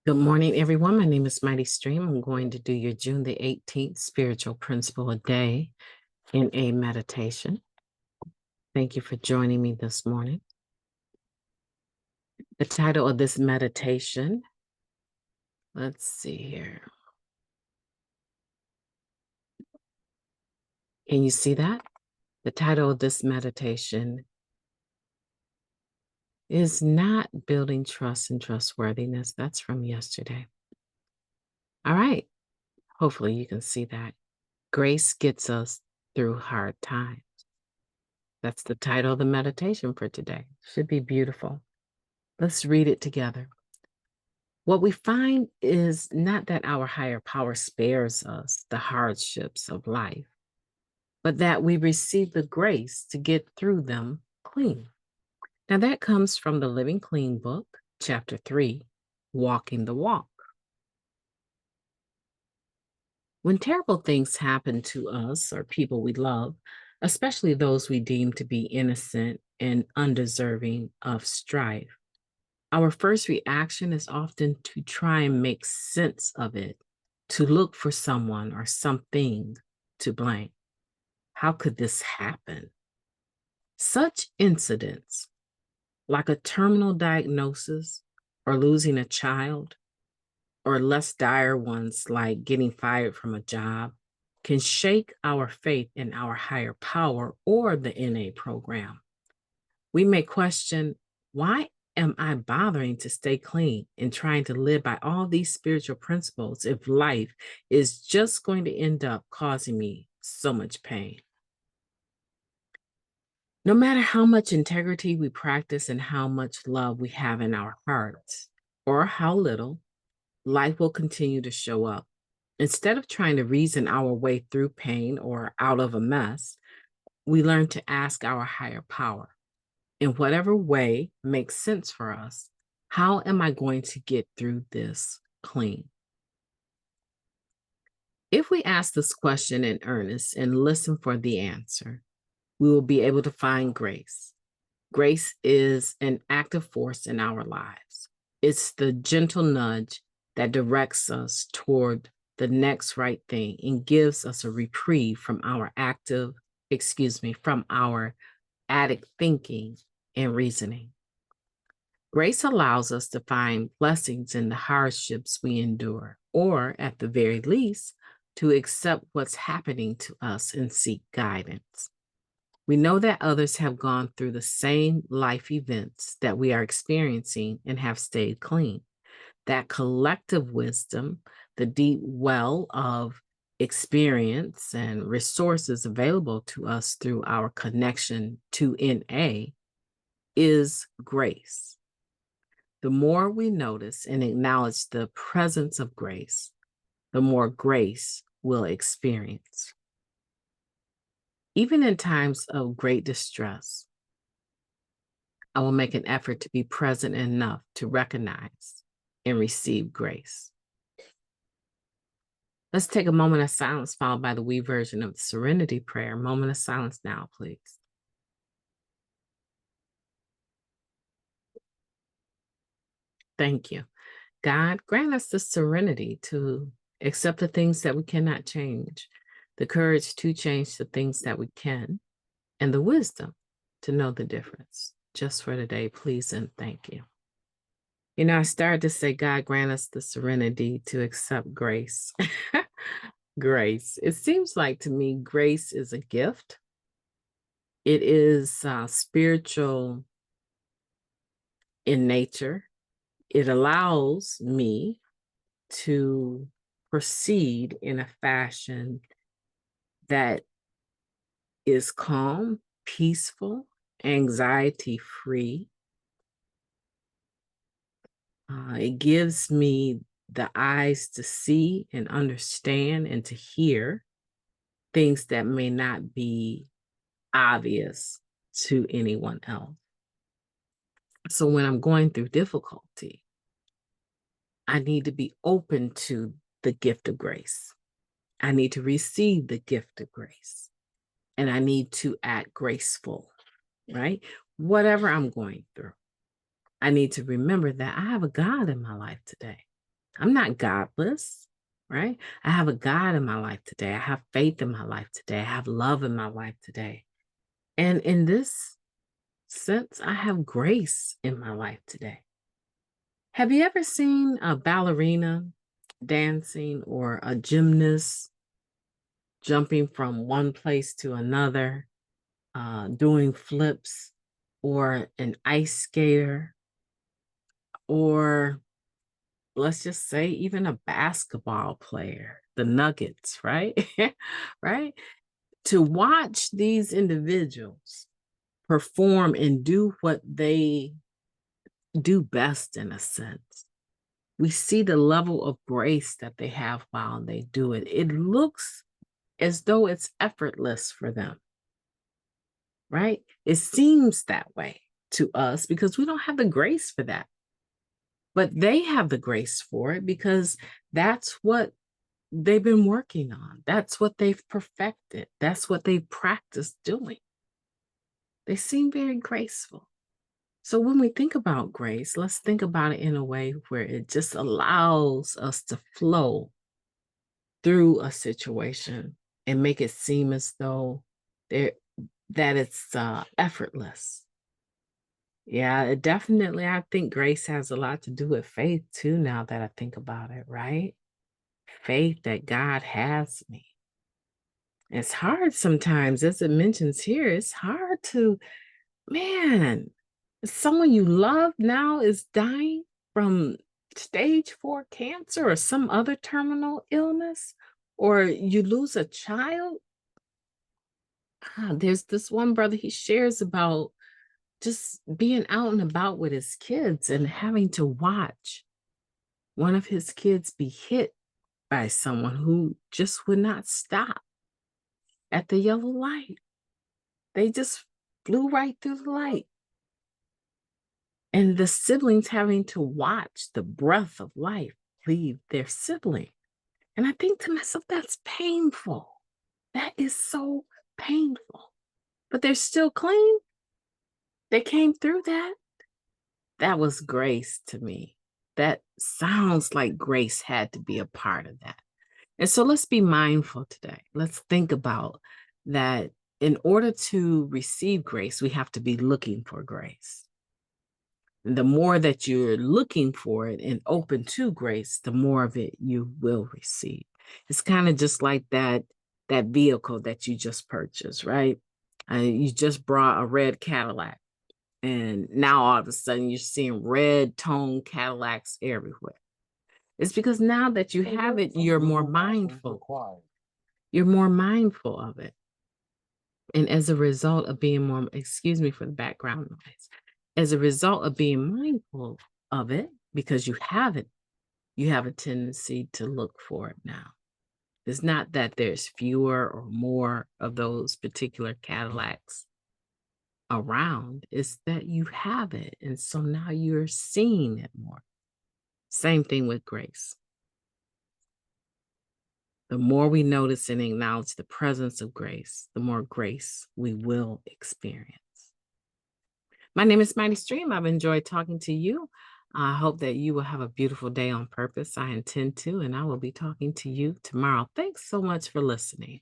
Good morning, everyone. My name is Mighty Stream. I'm going to do your June the 18th spiritual principle a day in a meditation. Thank you for joining me this morning. The title of this meditation, let's see here. Can you see that? The title of this meditation is not building trust and trustworthiness. That's from yesterday. All right. Hopefully you can see that. Grace gets us through hard times. That's the title of the meditation for today. Should be beautiful. Let's read it together. What we find is not that our higher power spares us the hardships of life, but that we receive the grace to get through them clean. Now, that comes from the Living Clean book, chapter 3, Walking the Walk. When terrible things happen to us or people we love, especially those we deem to be innocent and undeserving of strife, our first reaction is often to try and make sense of it, to look for someone or something to blame. How could this happen? Such incidents, like a terminal diagnosis or losing a child, or less dire ones like getting fired from a job, can shake our faith in our higher power or the NA program. We may question, why am I bothering to stay clean and trying to live by all these spiritual principles if life is just going to end up causing me so much pain? No matter how much integrity we practice and how much love we have in our hearts, or how little, life will continue to show up. Instead of trying to reason our way through pain or out of a mess, we learn to ask our higher power, in whatever way makes sense for us, how am I going to get through this clean? If we ask this question in earnest and listen for the answer, we will be able to find grace. Grace is an active force in our lives. It's the gentle nudge that directs us toward the next right thing and gives us a reprieve from our from our addict thinking and reasoning. Grace allows us to find blessings in the hardships we endure, or at the very least, to accept what's happening to us and seek guidance. We know that others have gone through the same life events that we are experiencing and have stayed clean. That collective wisdom, the deep well of experience and resources available to us through our connection to NA, is grace. The more we notice and acknowledge the presence of grace, the more grace we'll experience. Even in times of great distress, I will make an effort to be present enough to recognize and receive grace. Let's take a moment of silence followed by the we version of the Serenity Prayer. Moment of silence now, please. Thank you. God, grant us the serenity to accept the things that we cannot change, the courage to change the things that we can, and the wisdom to know the difference. Just for today, please and thank you. You know, I started to say, God, grant us the serenity to accept grace. Grace. It seems like to me, grace is a gift. It is spiritual in nature. It allows me to proceed in a fashion that is calm, peaceful, anxiety-free. It gives me the eyes to see and understand and to hear things that may not be obvious to anyone else. So when I'm going through difficulty, I need to be open to the gift of grace. I need to receive the gift of grace. And I need to act graceful, right? Whatever I'm going through, I need to remember that I have a God in my life today. I'm not godless, right? I have a God in my life today. I have faith in my life today. I have love in my life today. And in this sense, I have grace in my life today. Have you ever seen a ballerina dancing or a gymnast jumping from one place to another, doing flips, or an ice skater, or let's just say even a basketball player, the Nuggets, right? Right? To watch these individuals perform and do what they do best, in a sense, we see the level of grace that they have while they do it. It looks as though it's effortless for them, right? It seems that way to us because we don't have the grace for that. But they have the grace for it because that's what they've been working on. That's what they've perfected. That's what they've practiced doing. They seem very graceful. So when we think about grace, let's think about it in a way where it just allows us to flow through a situation and make it seem as though there that it's effortless. Yeah, it definitely, I think grace has a lot to do with faith too, now that I think about it, right? Faith that God has me. It's hard sometimes, as it mentions here, it's hard to, man, someone you love now is dying from stage 4 cancer or some other terminal illness, or you lose a child. There's this one brother, he shares about just being out and about with his kids and having to watch one of his kids be hit by someone who just would not stop at the yellow light. They just flew right through the light. And the siblings having to watch the breath of life leave their sibling. And I think to myself, that's painful. That is so painful. But they're still clean. They came through that. That was grace to me. That sounds like grace had to be a part of that. And so let's be mindful today. Let's think about that. In order to receive grace, we have to be looking for grace. And the more that you're looking for it and open to grace, the more of it you will receive. It's kind of just like that vehicle that you just purchased, right? You just brought a red Cadillac, and now all of a sudden you're seeing red tone Cadillacs everywhere. It's because now that you have it, you're more mindful. You're more mindful of it. And as a result of being more, excuse me for the background noise, as a result of being mindful of it, because you have it, you have a tendency to look for it now. It's not that there's fewer or more of those particular Cadillacs around, it's that you have it. And so now you're seeing it more. Same thing with grace. The more we notice and acknowledge the presence of grace, the more grace we will experience. My name is Mighty Stream. I've enjoyed talking to you. I hope that you will have a beautiful day on purpose. I intend to, and I will be talking to you tomorrow. Thanks so much for listening.